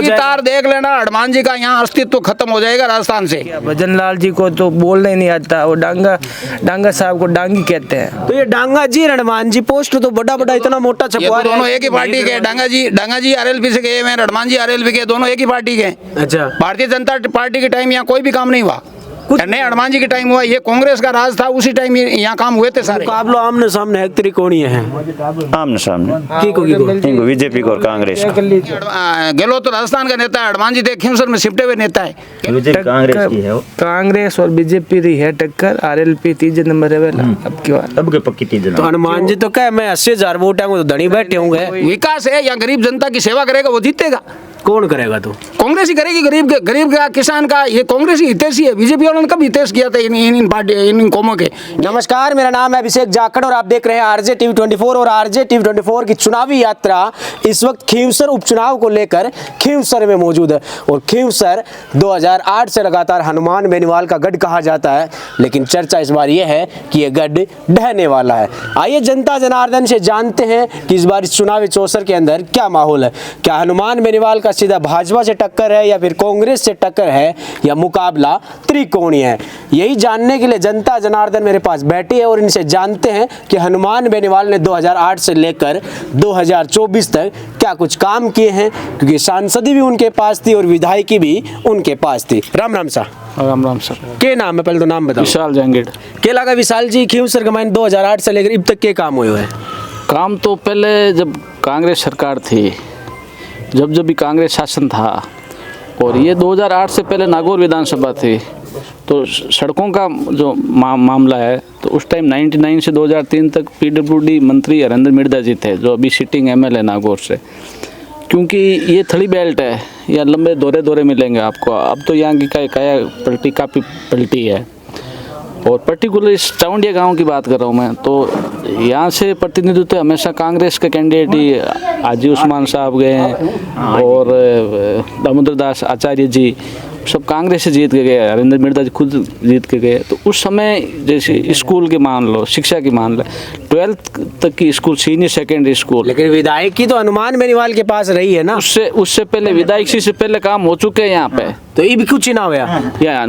तार देख लेना, हनुमान जी का यहाँ अस्तित्व तो खत्म हो जाएगा राजस्थान से। भजन लाल जी को तो बोलना ही नहीं आता, वो डांगा साहब को डांगी कहते हैं। तो ये डांगा जी हनुमान जी पोस्टर तो बड़ा बड़ा इतना मोटा छपवा दोनों एक ही पार्टी के। डांगा जी आरएलपी से गए, हनुमान जी आरएलपी के, दोनों एक ही पार्टी के। अच्छा, भारतीय जनता पार्टी के टाइम यहाँ कोई भी काम नहीं हुआ, नहीं हनुमान जी के टाइम हुआ। ये कांग्रेस का राज था, उसी टाइम यहाँ काम हुए थे सारे। मुकाबलो आमने सामने है, त्रिकोणीय है आमने सामने की बीजेपी को और कांग्रेस का। गहलोत तो राजस्थान का नेता है, हनुमान जी थे खींवसर में सिमटे हुए नेता है। कांग्रेस की है वो। कांग्रेस और बीजेपी रही है टक्कर, आरएलपी तीसरे नंबर है अब की बात। अब के पक्की तीसरे तो हनुमान जी तो क्या, मैं 80,000 वोट आऊंगा तो धनी बैठे होंगे। विकास है या गरीब जनता की सेवा करेगा वो जीतेगा। कौन करेगा? तो कांग्रेस ही करेगी, गरीब का किसान का। ये कांग्रेस ही हितैषी है, बीजेपी वालों ने कब हितैष किया था इन पार्टी इन कौमों के। नमस्कार, मेरा नाम है अभिषेक जाखड़ और आप देख रहे हैं आरजे टीवी 24 और आरजे टीवी 24 की चुनावी यात्रा इस वक्त खींवसर उपचुनाव को लेकर खींवसर में मौजूद है। और खींवसर 2008 से लगातार हनुमान बेनीवाल का गढ़ कहा जाता है, लेकिन चर्चा इस बार यह है कि यह गढ़ ढहने वाला है। आइए जनता जनार्दन से जानते हैं कि इस बार इस चुनावी चौसर के अंदर क्या माहौल है। क्या हनुमान बेनीवाल का सीधा भाजपा से टक्कर है या फिर कांग्रेस से टक्कर है या मुकाबला त्रिकोणीय है? यही जानने के लिए जनता जनार्दन मेरे पास बैठी है और इनसे जानते हैं कि हनुमान बेनीवाल ने 2008 से लेकर 2024 तक क्या कुछ काम किए हैं, क्योंकि सांसदी भी उनके पास थी और विधायकी भी उनके पास थी। राम राम सा। राम राम सर। क्या नाम है? पहले तो नाम बताओ। विशाल जंगेड़। क्या लगा विशाल जी, खींवसर कमांड 2008 से लेकर अब तक के काम हुए हैं? काम तो पहले जब कांग्रेस सरकार थी, जब भी कांग्रेस शासन था, और ये 2008 से पहले नागौर विधानसभा थी, तो सड़कों का जो मामला है, तो उस टाइम 99 से 2003 तक पीडब्ल्यूडी मंत्री हरेंद्र मिर्धा जी थे, जो अभी सिटिंग एमएलए नागौर से। क्योंकि ये थली बेल्ट है, या लंबे दौरे मिलेंगे आपको। अब तो यहाँ की काया पलटी काफ़ी पलटी है, और पर्टिकुलर इस टाउंडिया गांव की बात कर रहा हूँ मैं। तो यहाँ से प्रतिनिधित्व हमेशा कांग्रेस के कैंडिडेट ही हाजी उस्मान साहब गए हैं, और दामोदर दास आचार्य जी सब कांग्रेस से जीत के गए, हरेंद्र मिर्धा जी खुद जीत के गए। तो उस समय जैसे स्कूल की मान लो, शिक्षा की मान लो, 12th तक की स्कूल, सीनियर सेकेंडरी स्कूल, लेकिन विधायक की तो हनुमान बेनीवाल के पास रही है ना। उससे पहले विधायक से पहले काम हो चुके हैं यहाँ पे। तो ये भी कुछ चुनाव है यहाँ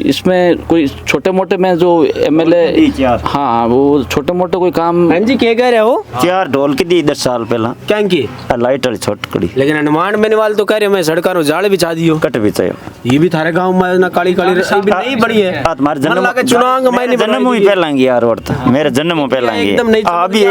इसमें कोई छोटे मोटे में जो एमएलए, हाँ वो छोटे मोटे कोई काम। हाँ जी, क्या कह रहे हो? 4 ढोल की दी 10 साल पहला क्या की लाइट वाली छोटकड़ी। लेकिन हनुमान बेनीवाल तो कह रहे मैं सड़कों में जाल बिछा दियो, कट भी चाहिए। ये भी थारे गांव में ना काली काली रस्सी भी नहीं बड़ी है। तुम्हारे चुनाव मैंने जन्म ही पहला यार, और मेरे जन्म में पहला एकदम नहीं। अभी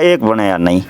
एक बने यार नहीं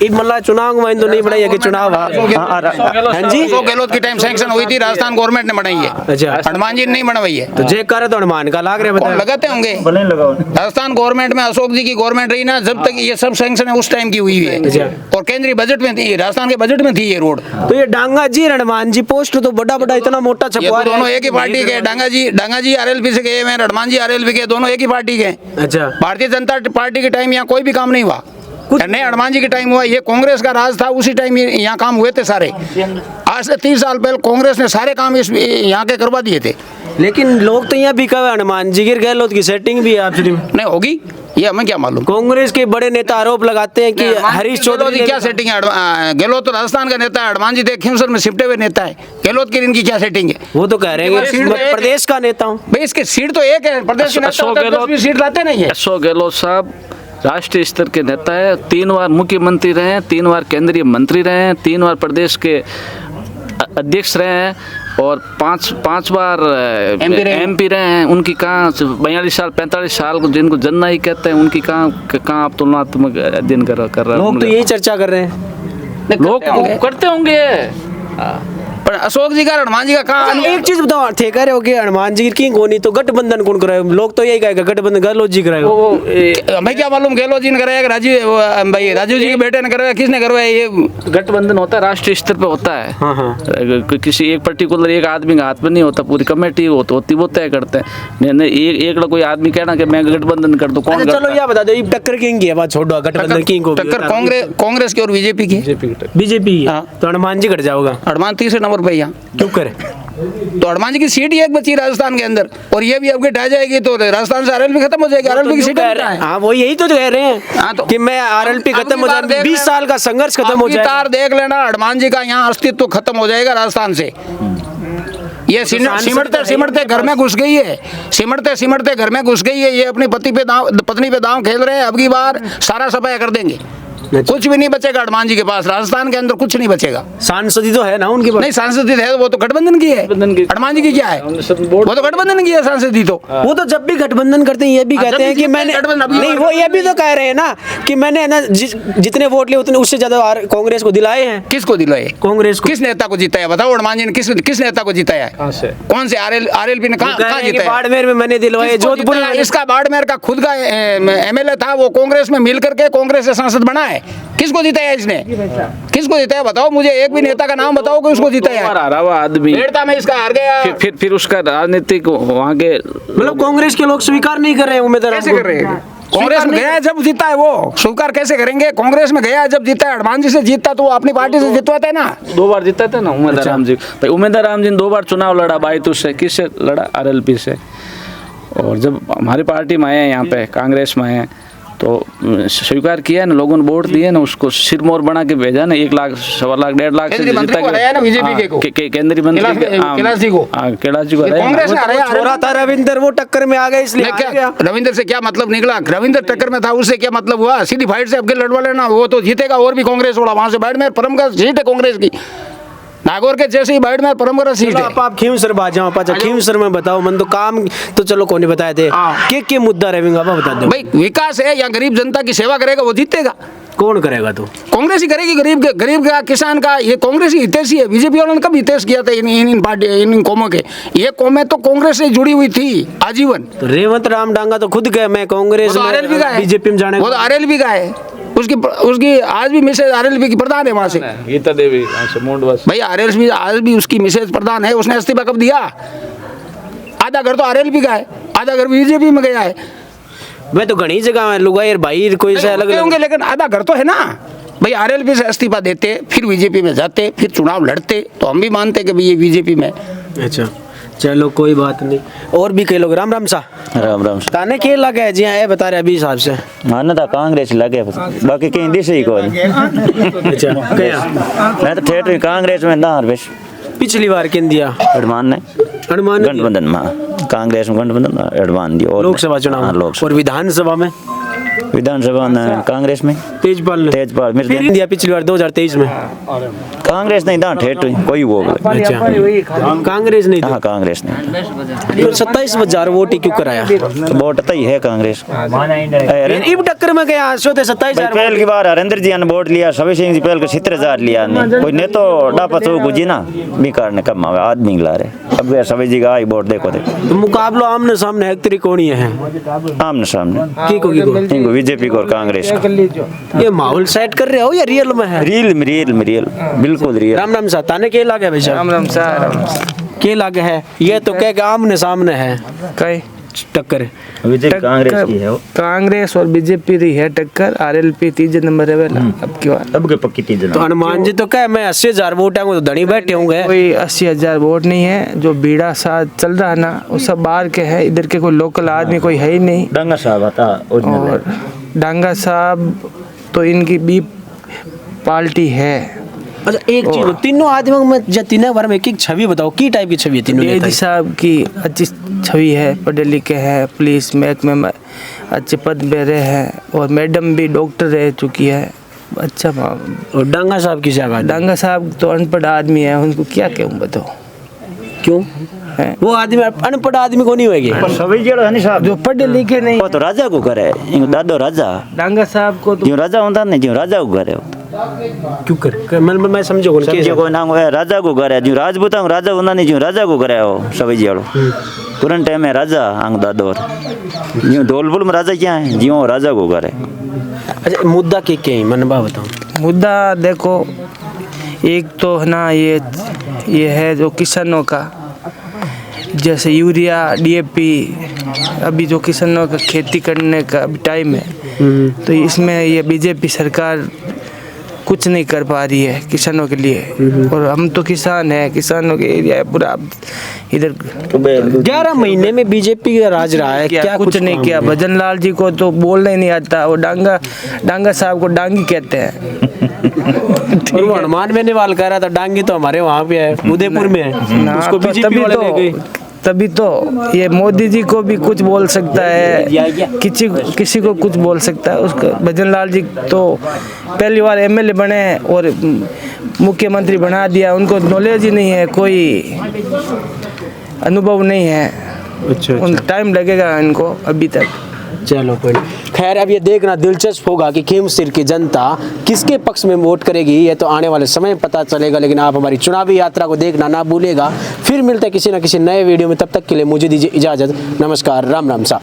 मतलब चुनाव में तो नहीं बनाई है कि चुनाव। हाँ जी, गहलोत की टाइम सैंक्शन हुई थी, राजस्थान गवर्नमेंट ने बनाई है। अच्छा, हनुमान जी ने नहीं बनवाई है। तो जे करे तो हनुमान का लाग रहे लगाते होंगे। राजस्थान गवर्नमेंट में अशोक जी की गवर्नमेंट रही ना, जब तक ये सब सैंक्शन है उस टाइम की हुई है, और केंद्रीय बजट में थी, राजस्थान के बजट में थी ये रोड। तो ये डांगा जी हनुमान जी पोस्टर तो बड़ा बड़ा इतना मोटा छपवा, दोनों एक ही पार्टी के। डांगा जी आरएलपी से गए, हनुमान जी आरएलपी के, दोनों एक ही पार्टी के। अच्छा, भारतीय जनता पार्टी के टाइम यहाँ कोई भी काम नहीं हुआ, नहीं हनुमान जी के टाइम हुआ। ये कांग्रेस का राज था, उसी टाइम यहाँ काम हुए थे सारे। आज से 30 साल पहले कांग्रेस ने सारे काम इस यहाँ के करवा दिए थे। लेकिन लोग तो यहाँ भी कहे हनुमान जी गिर गहलोत की सेटिंग भी है आपसे नहीं होगी, ये हमें क्या मालूम। कांग्रेस के बड़े नेता आरोप लगाते हैं कि हरीश चौधरी की क्या सेटिंग है। गहलोत तो राजस्थान का नेता है, हनुमान जी थे खींवसर में सिमटे हुए नेता है। गहलोत की इनकी क्या सेटिंग है? वो तो कह रहे हैं मैं प्रदेश का नेता हूँ भाई, इसके सीट तो एक है, प्रदेश के नेता सीट लाते नहीं है। अशोक गहलोत साहब राष्ट्रीय स्तर के नेता है, 3 बार मुख्यमंत्री रहे हैं, 3 बार केंद्रीय मंत्री रहे हैं, 3 बार प्रदेश के अध्यक्ष रहे हैं, और 5 बार एमपी रहे हैं। उनकी कहाँ 42 साल 45 साल जिनको जननायक कहते हैं, उनकी कहाँ आप तुलनात्मक अध्ययन कर रहे हैं? लोग तो यही चर्चा कर रहे हैं, लोग करते होंगे। पर अशोक जी का हनुमान जी का कहाँ? एक चीज बताओ, थे कह रहे हो कि हनुमान जी की कोनी तो गठबंधन कौन कराए? लोग तो यही कहेगा गठबंधन गहलोत जी कराए। हमें क्या मालूम गहलोत जी ने कराया, राजीव जी के बेटे ने करवाया, किसने करवाया? ये गठबंधन होता है राष्ट्रीय स्तर पे होता है। हाँ। किसी एक पर्टिकुलर एक आदमी के हाथ में नहीं होता, पूरी कमेटी होती वो तय करते हैं। एक कोई आदमी कहना कि मैं गठबंधन कर दूं, कौन? चलो यह बता दो, टक्कर किंग की बात छोड़ो, गठबंधन किंग को टक्कर कांग्रेस की और बीजेपी की। बीजेपी तो हनुमान जी कट जाओगा। हनुमान 3 नंबर पे यहाँ क्यों करे? तो हनुमान जी की सीट ही एक बची राजस्थान के अंदर, और ये भी अब ढह जाएगी तो राजस्थान से आरएलपी खत्म हो जाएगी। आरएलपी की सीट हाँ वो यही तो कह रहे हाँ, हैं तो कि मैं आरएलपी खत्म हो जाए, 20 साल का संघर्ष खत्म हो जाए। तार देख लेना, हनुमान जी का यहाँ अस्तित्व खत्म हो जाएगा राजस्थान से। ये सिमटते सिमटते घर में घुस गई है, सिमटते सिमटते घर में घुस गई है। ये अपनी पत्नी पे दांव खेल रहे हैं। अब की बार सारा सफाया कर देंगे, कुछ भी नहीं बचेगा हनुमान जी के पास। राजस्थान के अंदर कुछ नहीं बचेगा। सांसदी तो है ना उनके पास? नहीं, सांसदी है वो तो गठबंधन की है। हनुमान जी की क्या है? वो तो गठबंधन की है सांसदी तो। वो तो जब भी गठबंधन करते हैं ये भी कहते हैं कि मैंने नहीं, वो ये भी तो कह रहे हैं ना कि मैंने ना जितने वोट लिए उतने उससे ज्यादा कांग्रेस को दिलाए हैं। किसको दिलाए? कांग्रेस को। किस नेता को जिताया बताओ? हनुमान जी ने किस नेता को जिताया है? कौन से आरएलपी ने कहाँ जिताया? बाड़मेर में मैंने दिलवाए, जोधपुर में। इसका बाड़मेर का खुद का एमएलए था, वो कांग्रेस में मिल करके कांग्रेस से सांसद बना है। किसको जिताया इसने? किसको जिताया बताओ मुझे, एक भी नेता का नाम बताओ कि उसको जिताया है। हारा हुआ आदमी डेढ़ता में इसका हार गया। फिर उसका राजनीतिक वहाँ के मतलब कांग्रेस के लोग स्वीकार नहीं कर रहे हैं उम्मीदवार। कैसे कर रहे हैं? कांग्रेस में गया है जब जीता है, वो स्वीकार कैसे करेंगे? कांग्रेस में गया है जब जीता है। हनुमान जी से जीतता तो वो अपनी पार्टी से जितवाते है ना। 2 बार जीता था ना उमेदवार राम जी। भाई उमेदवार राम जी ने 2 बार चुनाव लड़ा बायतू से। किससे लड़ा? आरएलपी से। और जब हमारी पार्टी में आए यहाँ पे, कांग्रेस में आए, तो स्वीकार किया ना, लोगों ने वोट दिए ना, उसको सिरमौर बना के भेजा ना। 1 लाख, 1.25 लाख, 1.5 लाख से जीता ना बीजेपी को, केंद्रीय मंत्री कैलाश जी को कांग्रेस में हराया। छोरा था रविंदर, वो टक्कर में आ गया इसलिए हार गया। रविंदर से क्या मतलब निकला? रविंदर टक्कर में था, उससे क्या मतलब हुआ? सीधी फाइट से अब लड़वा लेना, वो तो जीतेगा। और भी कांग्रेस वाला वहां से बैठ में परमगढ़ सीट है कांग्रेस की, नागौर के जैसे ही बैठ में परमगढ़ सीट है। आप खींवसर बात जाओ, पाचा खींवसर में बताओ मन तो काम तो चलो कौन नहीं बताए थे के मुद्दा रहेगा बता दो भाई। विकास है या गरीब जनता की सेवा करेगा वो जीतेगा। कौन करेगा? तो कांग्रेस ही करेगी। गरीब का, किसान का, ये कांग्रेस ही हितैषी है। बीजेपी वालों ने कब हितैष किया था इन पार्टी, इन कौमों के? ये कौमें तो कांग्रेस से जुड़ी हुई थी आजीवन। तो रेवंत राम डांगा तो खुद गए मैं कांग्रेस में, बीजेपी में जाने। वो तो आरएलपी का है। उसकी आज भी मिसेज आरएलपी की प्रधान है वहां से, गीता देवी मोडवास। भाई आरएलपी आज भी उसकी मिसेज प्रधान है। उसने इस्तीफा कब दिया? आधा घर तो आरएलपी का है, आधा घर बीजेपी में गया है। मैं तो घनी जगह में लुगाई भाई कोई से अलग होंगे, लेकिन आधा घर तो है ना भाई। आरएलपी से इस्तीफा देते, फिर बीजेपी में जाते, फिर चुनाव लड़ते, तो हम भी मानते कि भाई ये बीजेपी में। अच्छा चलो कोई बात नहीं। और भी कई लोग राम राम सा राम राम ताने के लगे है जी हाँ, ये बता रहे अभी हिसाब से माना था कांग्रेस लगे, बाकी कहीं दिश ही कोई। अच्छा क्या? मैं तो ठेठ कांग्रेस में ना हरवेश। पिछली बार किन दिया? अडमान ने गठबंधन में, कांग्रेस में गठबंधन अडमान दिया। लोकसभा चुनाव और विधानसभा में, विधानसभा में कांग्रेस में तेजपाल मेरे दिया पिछली बार 2023 में। कांग्रेस नहीं था ठेठ कोई वो कांग्रेस नहीं हाँ कांग्रेस नहीं। 27,000 वोट ही क्यों कराया? वोट तो ही है कांग्रेस। इब टक्कर में गया 27,000 पहल की बार हरेंद्र जी ने वोट लिया, सभी सिंह जी पहल को 70,000 लिया नहीं कोई ने तो डापा तो गुजी ना बेकार ने कम आदमी ला रहे। अब सभी जी का आई वोट देखो थे मुकाबलो आमने सामने है, तरी कौन है आमने सामने की बीजेपी को और कांग्रेस का। ये माहौल सेट कर रहे हो या रियल में है? रियल बिल्कुल रियल। राम राम सा ताने के लागे भाई राम राम सा के लागे है? ये तो कह के आमने सामने है कई टक्कर कांग्रेस की है वो। कांग्रेस और बीजेपी रही है टक्कर। आरएलपी 3 नंबर है अब की बार। अब के पक्की 3 तो हनुमान जी तो कह मैं 80,000 वोट आऊंगा तो धनी बैठे होंगे। कोई 80,000 वोट नहीं है। जो बीड़ा साथ चल रहा है ना वो सब बाहर के है, इधर के कोई लोकल आदमी कोई है ही नहीं। डांगा साहब आता और डांगा साहब तो इनकी बी पार्टी है। अच्छा एक चीज तीनों आदमियों में या तीनों बार में एक छवि बताओ, की टाइप की छवि है तीनों? बेदी साहब की अच्छी छवि है, पढ़े लिखे हैं, पुलिस महकमे में अच्छे पद पे रहे हैं, और मैडम भी डॉक्टर रह चुकी है। अच्छा। और डांगा साहब की जगह? डांगा साहब तो अनपढ़ आदमी है, उनको क्या कहूँ बताओ? क्यों है? वो आदमी अनपढ़ आदमी को नहीं होगी? सभी जगह है नहीं साहब जो पढ़े लिखे नहीं। वो तो राजा को करे, दादो राजा डांगा साहब को तो जो राजा होता नहीं, जो राजा को करे क्यों कर मैं समझो कोई नाम है राजा को करे, जो राजपूता राजा होता नहीं, जो राजा को करे वो सभी जगह पुराने टाइम में राजा अंग दादो जो धौलपुर में राजा क्या है जो राजा को करे। अच्छा मुद्दा क्या है मन बताओ? मुद्दा देखो, एक तो है ना ये है जो किसानों का, जैसे यूरिया डीएपी, अभी जो किसानों का खेती करने का अभी टाइम है, तो इसमें ये बीजेपी सरकार कुछ नहीं कर पा रही है किसानों के लिए। और हम तो किसान हैं, किसानों के एरिया है पूरा इधर। 11 महीने में बीजेपी का राज रहा है, क्या कुछ नहीं काम किया। है? भजन लाल जी को तो बोलना ही नहीं आता, वो डांगा साहब को डांगी कहते हैं। और वो हनुमान बेनीवाल कह रहा था डांगी तो हमारे वहाँ पे है, उदयपुर में है, ना, उसको तो बीजेपी वाले ले गए। तभी तो ये मोदी जी को भी कुछ बोल सकता है, किसी को कुछ बोल सकता है। उसको भजन लाल जी तो पहली बार एमएलए बने और मुख्यमंत्री बना दिया, उनको नॉलेज ही नहीं है, कोई अनुभव नहीं है। अच्छा। टाइम लगेगा इनको अभी तक। चलो कोई नहीं। खैर अब ये देखना दिलचस्प होगा कि खीमसिर की जनता किसके पक्ष में वोट करेगी, ये तो आने वाले समय में पता चलेगा। लेकिन आप हमारी चुनावी यात्रा को देखना ना भूलिएगा। फिर मिलते हैं किसी न किसी नए वीडियो में, तब तक के लिए मुझे दीजिए इजाज़त। नमस्कार, राम राम सा।